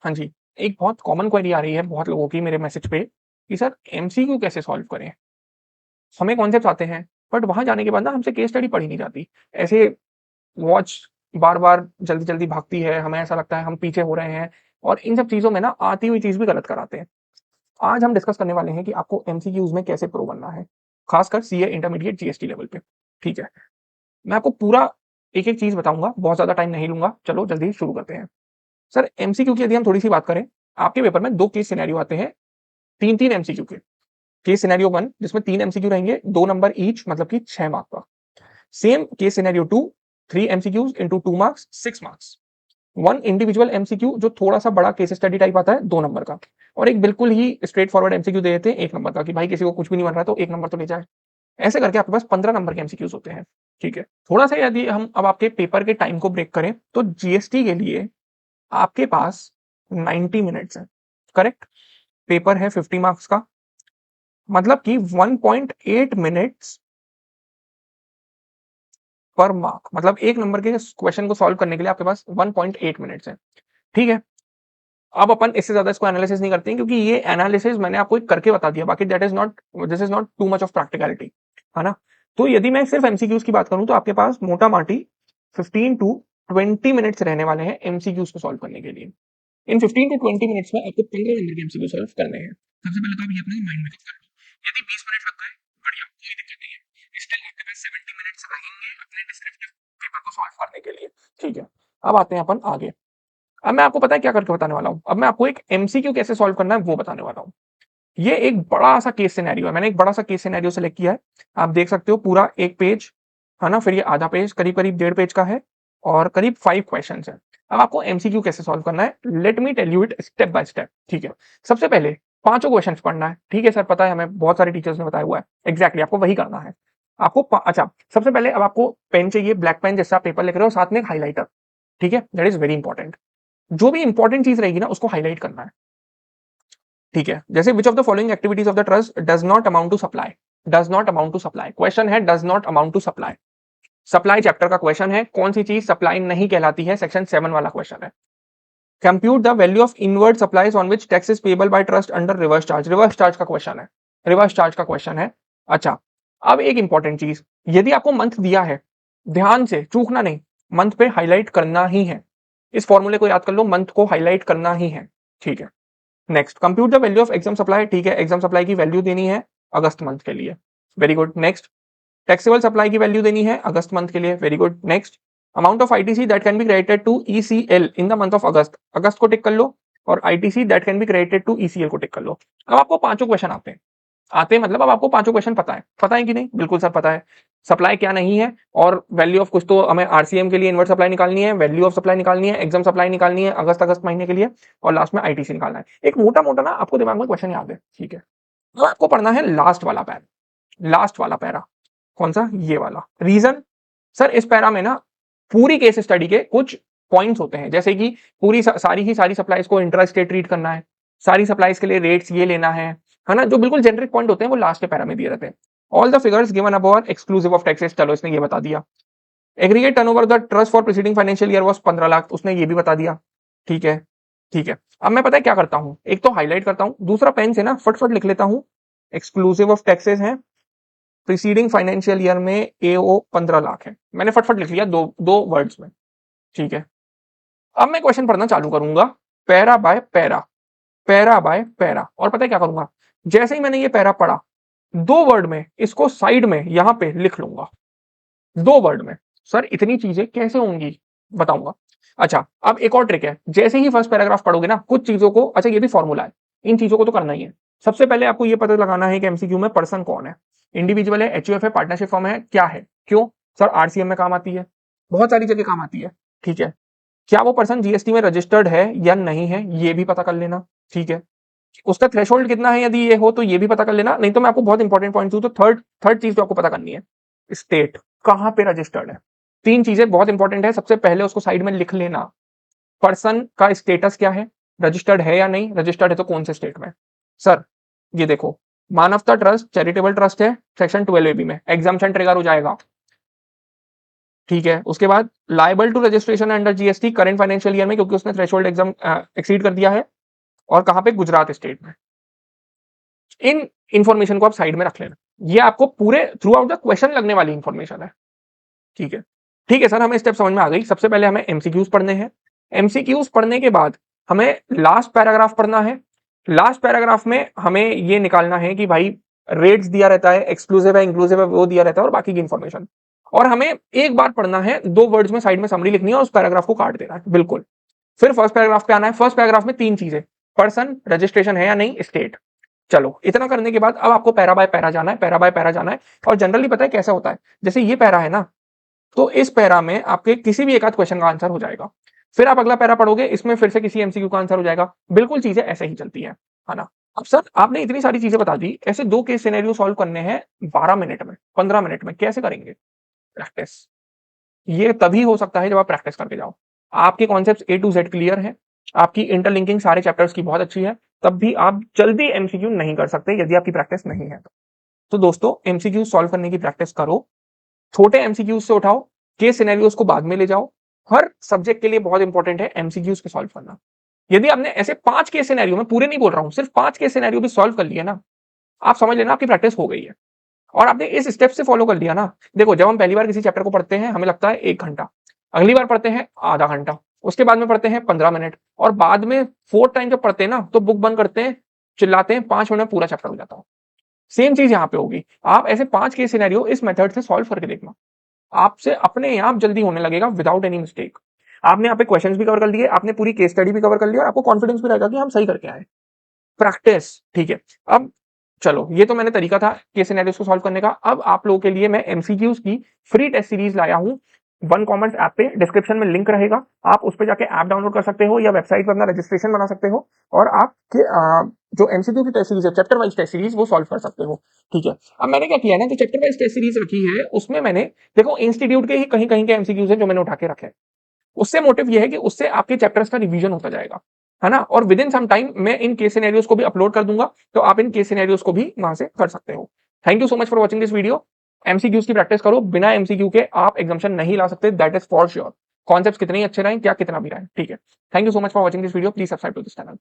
हाँ जी, एक बहुत कॉमन क्वेरी आ रही है बहुत लोगों की मेरे मैसेज पे कि सर एमसीक्यू कैसे सॉल्व करें? हमें कॉन्सेप्ट्स आते हैं, बट वहाँ जाने के बाद ना हमसे केस स्टडी पढ़ी नहीं जाती। ऐसे वॉच बार-बार जल्दी-जल्दी भागती है, हमें ऐसा लगता है हम पीछे हो रहे हैं और इन सब चीज़ों में ना आती हुई चीज़ भी गलत कराते हैं। आज हम डिस्कस करने वाले हैं कि आपको एमसीक्यूज़ में कैसे प्रो बनना है, खासकर सीए इंटरमीडिएट जीएसटी लेवल पे, ठीक है? मैं आपको पूरा एक-एक चीज़ बताऊँगा, बहुत ज़्यादा टाइम नहीं लूँगा, चलो जल्दी शुरू करते हैं। सर एमसीक्यू की यदि हम थोड़ी-सी बात करें, आपके पेपर में 2 केस सिनेरियो आते हैं, 3-3 एमसीक्यू के। केस सिनेरियो 1 जिसमें 3 एमसीक्यू रहेंगे, 2 नंबर ईच मतलब कि 6 मार्क का। Same case scenario 2 3 MCQs into 2 marks 6 marks. 1 individual MCQ जो थोड़ा-सा बड़ा केस स्टडी टाइप आता है 2 नंबर का और एक बिल्कुल ही स्ट्रेट फॉरवर्ड एमसीक्यू दे देते हैं 1 नंबर का कि भाई किसी को कुछ भी नहीं बन रहा है तो 1 नंबर तो ले जाए। ऐसे करके आपके पास 15 नंबर के एमसीक्यूज होते हैं, ठीक है? थोड़ा-सा यदि हम अब आपके पेपर के टाइम को ब्रेक करें, तो जीएसटी के लिए आपके पास 90 मिनट्स हैं, करेक्ट? पेपर है 50 मार्क्स का, मतलब कि 1.8 मिनट्स पर मार्क, मतलब 1 नंबर के क्वेश्चन को सॉल्व करने के लिए आपके पास 1.8 मिनट्स हैं, ठीक है? अब अपन इससे ज्यादा इसको एनालिसिस नहीं करते हैं क्योंकि ये एनालिसिस मैंने आपको एक करके बता दिया, बाकी that is not this is not too much of practicality, है ना? तो यदि मैं सिर्फ एमसीक्यूज की बात करूं तो आपके पास मोटा माटी 15 टू 20 मिनट्स रहने वाले हैं एमसीक्यूज को सॉल्व करने के लिए। इन 15 टू 20 मिनट्स में आपको 15 नंबर के एमसीक्यू सॉल्व करने हैं। सबसे पहले तो आप ये अपने माइंड में कर लो। यदि 20 मिनट लग गए, बढ़िया, कोई दिक्कत नहीं है। स्टिल आपके पास 70 मिनट्स रहेंगे अपने डिस्क्रिप्टिव पेपर को सॉल्व करने के लिए, ठीक है? अब आते हैं अपन आगे। अब मैं आपको पता है क्या करके बताने वाला हूँ? अब मैं आपको एक एमसीक्यू कैसे सॉल्व करना है वो बताने वाला हूँ। ये एक बड़ा सा केस सिनेरियो है, मैंने एक बड़ा सा केस सिनेरियो सेलेक्ट किया है। आप देख सकते हो पूरा 1 पेज, है ना? फिर ये आधा पेज, करीब-करीब 1.5 पेज का है और करीब 5 क्वेश्चन्स हैं। अब आपको एमसीक्यू कैसे सॉल्व करना है, let me tell you it step by step, ठीक है? सबसे पहले पाँचों क्वेश्चंस पढ़ना है, ठीक है सर पता है हमें, बहुत सारे टीचर्स ने बताया हुआ है। एग्जैक्टली आपको वही करना है। आपको अच्छा, सबसे पहले अब आपको पेन चाहिए, ब्लैक पेन जिससे आप पेपर लिख रहे हो, साथ में एक हाइलाइटर, ठीक है? That is very important. जो भी इंपॉर्टेंट चीज रहेगी ना उसको हाईलाइट करना है, ठीक है? जैसे which of the following activities of the trust does not amount to supply, does not amount to supply, question है does not amount to supply. Supply chapter का क्वेश्चन है, कौन सी चीज सप्लाई नहीं कहलाती है, सेक्शन 7 वाला क्वेश्चन है। Compute the value of inward supplies on which tax is payable by trust under reverse charge, reverse charge का क्वेश्चन है, रिवर्स चार्ज का क्वेश्चन है। अच्छा, अब एक इंपॉर्टेंट चीज, यदि आपको मंथ दिया है, ध्यान से चूकना नहीं, मंथ पे हाईलाइट करना ही है। इस फॉर्मूले को याद कर लो, मंथ को हाईलाइट करना ही है, ठीक है? Next, compute the value of exempt supply, ठीक है? एग्जाम सप्लाई की वैल्यू देनी है अगस्त मंथ के लिए, very good. Next, taxable supply की वैल्यू देनी है अगस्त मंथ के लिए, very good. Next, amount of ITC that can be credited to ECL in the month of August, अगस्त को टिक कर लो, और ITC that can be credited to ECL को टिक कर लो। अब आपको पांचों क्वेश्चन आते हैं, मतलब अब आपको पांचों क्वेश्चन पता है कि नहीं? बिल्कुल सर पता है। सप्लाई क्या नहीं है और वैल्यू ऑफ कुछ तो हमें आरसीएम के लिए इनवर्ट सप्लाई निकालनी है, वैल्यू ऑफ सप्लाई निकालनी है, एग्जाम सप्लाई निकालनी है अगस्त अगस्त महीने के लिए, और लास्ट में आईटीसी निकालना है। एक मोटा मोटा ना आपको दिमाग में क्वेश्चन याद है, ठीक है? तो आपको पढ़ना है लास्ट वाला पैरा, लास्ट वाला पैरा, कौन सा? ये वाला। रीजन, सर इस पैरा में ना पूरी केस स्टडी के कुछ पॉइंट्स होते हैं, जैसे कि पूरी सारी ही सारी सप्लाईज को इंट्रा स्टेट ट्रीट करना है, सारी सप्लाईज के लिए रेट्स ये लेना है ना? जो बिल्कुल जेनरिक पॉइंट होते हैं वो लास्ट के पैरा में दिए रहते हैं। All the figures given above exclusive of taxes, चलो इसने ये बता दिया। Aggregate turnover the trust for preceding financial year was 15 lakh, उसने ये भी बता दिया, ठीक है? ठीक है। अब मैं पता है क्या करता हूं, एक तो हाईलाइट करता हूं, दूसरा पेन से ना फटफट लिख लेता हूं, एक्सक्लूसिव ऑफ टैक्सेस है, प्रीसीडिंग फाइनेंशियल ईयर में एओ 15 लाख है, मैंने फटफट लिख लिया दो दो वर्ड्स में, ठीक है? अब मैं क्वेश्चन पढ़ना चालू करूंगा, para by para, para by para, और पता है क्या करूंगा? जैसे ही मैंने ये पैरा पढ़ा, 2 वर्ड में इसको साइड में यहां पे लिख लूंगा, 2 वर्ड में। सर इतनी चीजें कैसे होंगी, बताऊंगा। अच्छा, अब एक और ट्रिक है, जैसे ही फर्स्ट पैराग्राफ पढ़ोगे ना, कुछ चीजों को, अच्छा ये भी फॉर्मूला है, इन चीजों को तो करना ही है। सबसे पहले आपको ये पता लगाना है कि एमसीक्यू में पर्सन कौन है, इंडिविजुअल है, एचयूएफ है, पार्टनरशिप फॉर्म है, क्या है, क्यों? सर आरसीएम में काम आती है, बहुत सारी जगह काम आती है, ठीक है? क्या वो पर्सन जीएसटी में रजिस्टर्ड है या नहीं है, ये भी पता कर लेना, ठीक है? उसका थ्रेशोल्ड कितना है, यदि ये हो तो ये भी पता कर लेना, नहीं तो मैं आपको बहुत इंपॉर्टेंट पॉइंट दूं तो थर्ड थर्ड चीज जो आपको पता करनी है, स्टेट, कहां पे रजिस्टर्ड है। 3 चीजें बहुत इंपॉर्टेंट है, सबसे पहले उसको साइड में लिख लेना, पर्सन का स्टेटस क्या है, रजिस्टर्ड है या नहीं, रजिस्टर्ड है तो कौन से स्टेट में। सर ये देखो, मानवता ट्रस्ट चैरिटेबल ट्रस्ट है, सेक्शन 12 ए बी में एग्जाम्पशन ट्रिगर हो जाएगा, ठीक है, उसके बाद liable to registration under GST current financial year में, क्योंकि उसने थ्रेशोल्ड एग्जाम एक्सीड कर दिया है, और कहां पे, गुजरात स्टेट में। इन इंफॉर्मेशन को आप साइड में रख लेना, ये आपको पूरे थ्रू आउट द क्वेश्चन लगने वाली इंफॉर्मेशन है। ठीक है, ठीक है सर, हमें स्टेप समझ में आ गई। सबसे पहले हमें एमसीक्यूज पढ़ने हैं। एमसीक्यूज पढ़ने के बाद हमें लास्ट पैराग्राफ पढ़ना है। लास्ट पैराग्राफ में हमें ये निकालना है कि भाई रेट्स दिया रहता है, एक्सक्लूसिव है, इंक्लूसिव है, वो दिया रहता है, और बाकी की इंफॉर्मेशन। और हमें एक बार पढ़ना है, 2 वर्ड्स में साइड में समरी लिखनी है और उस पैराग्राफ को काट देना है, बिल्कुल। फिर फर्स्ट पैराग्राफ पे आना है। फर्स्ट पैराग्राफ में 3 चीजें, पर्सन, रजिस्ट्रेशन है या नहीं, स्टेट। चलो, इतना करने के बाद अब आपको पैरा बाय पैरा जाना है, पैरा बाय पैरा जाना है। और जनरली पता है कैसा होता है, जैसे ये पैरा है ना, तो इस पैरा में आपके किसी भी एक आध क्वेश्चन का आंसर हो जाएगा। फिर आप अगला पैरा पढ़ोगे, इसमें फिर से किसी एमसीक्यू का आंसर हो जाएगा। बिल्कुल चीजें ऐसे ही चलती है ना। अब सर आपने इतनी सारी चीजें बता दी, ऐसे 2 केस सिनेरियो सॉल्व करने हैं 12 मिनट में, 15 मिनट में, कैसे करेंगे? प्रैक्टिस। ये तभी हो सकता है जब आप प्रैक्टिस करके जाओ, आपके concept A to Z clear है, आपकी इंटरलिंकिंग सारे चैप्टर्स की बहुत अच्छी है, तब भी आप जल्दी एमसीक्यू नहीं कर सकते यदि आपकी प्रैक्टिस नहीं है। तो दोस्तों, एमसीक्यू सॉल्व करने की प्रैक्टिस करो, छोटे एमसीक्यूज से उठाओ, केस सिनेरियोस को बाद में ले जाओ। हर सब्जेक्ट के लिए बहुत इंपॉर्टेंट है एमसीक्यूज को सॉल्व करना। यदि आपने ऐसे 5 केस सिनेरियो, में पूरे नहीं बोल रहा हूं, सिर्फ 5 केस सिनेरियो भी सॉल्व कर लिए ना, आप समझ लेना आपकी प्रैक्टिस हो गई है। और आपने इस स्टेप से फॉलो कर लिया ना, देखो जब हम पहली बार किसी चैप्टर को पढ़ते हैं हमें लगता है 1 घंटा, अगली बार पढ़ते हैं आधा घंटा, उसके बाद में पढ़ते हैं 15 मिनट, और बाद में 4th टाइम जब पढ़ते हैं ना, तो बुक बंद करते हैं, चिल्लाते हैं, 5 मिनट में पूरा चैप्टर हो जाता है। सेम चीज यहाँ पे होगी। आप ऐसे 5 केस सिनेरियो इस मेथड से सॉल्व करके देखना, आपसे अपने आप जल्दी होने लगेगा विदाउट एनी मिस्टेक। आपने यहाँ पे क्वेश्चंस भी कवर कर लिए, आपने पूरी केस स्टडी भी कवर कर ली, और आपको कॉन्फिडेंस भी रहेगा कि हम सही करके आए। प्रैक्टिस। ठीक है, अब चलो, ये तो मैंने तरीका था केस सिनेरियोस को सॉल्व करने का। अब आप लोगों के लिए मैं एमसीक्यूज की फ्री टेस्ट सीरीज लाया हूं, वन कॉमर्स ऐप पे, डिस्क्रिप्शन में लिंक रहेगा, आप उस पे जाके ऐप डाउनलोड कर सकते हो या वेबसाइट पर अपना रजिस्ट्रेशन बना सकते हो, और आपके जो एमसीक्यू की टेस्ट सीरीज है, चैप्टर वाइज टेस्ट सीरीज, वो सॉल्व कर सकते हो। ठीक है, अब मैंने क्या किया है ना, जो चैप्टर वाइज टेस्ट सीरीज रखी है उसमें मैंने, देखो इंस्टीट्यूट के ही कहीं कहीं के एमसीक्यूज है जो मैंने उठा के रखे हैं। उससे मोटिव ये है कि उससे आपके चैप्टर्स का रिवीजन होता जाएगा, है ना। और विद इन सम टाइम मैं इन केस सिनेरियोस को भी अपलोड कर दूंगा, तो आप इन केस सिनेरियोस को भी वहां से कर सकते हो। Thank you so much for watching this video. MCQs की प्रैक्टिस करो, बिना एमसीक्यू के आप एग्जाम्शन नहीं ला सकते, that is for sure. Concept कितने ही अच्छे रहें, क्या कितना भी रहे, ठीक है। Thank you so much for watching this video, please subscribe to this channel.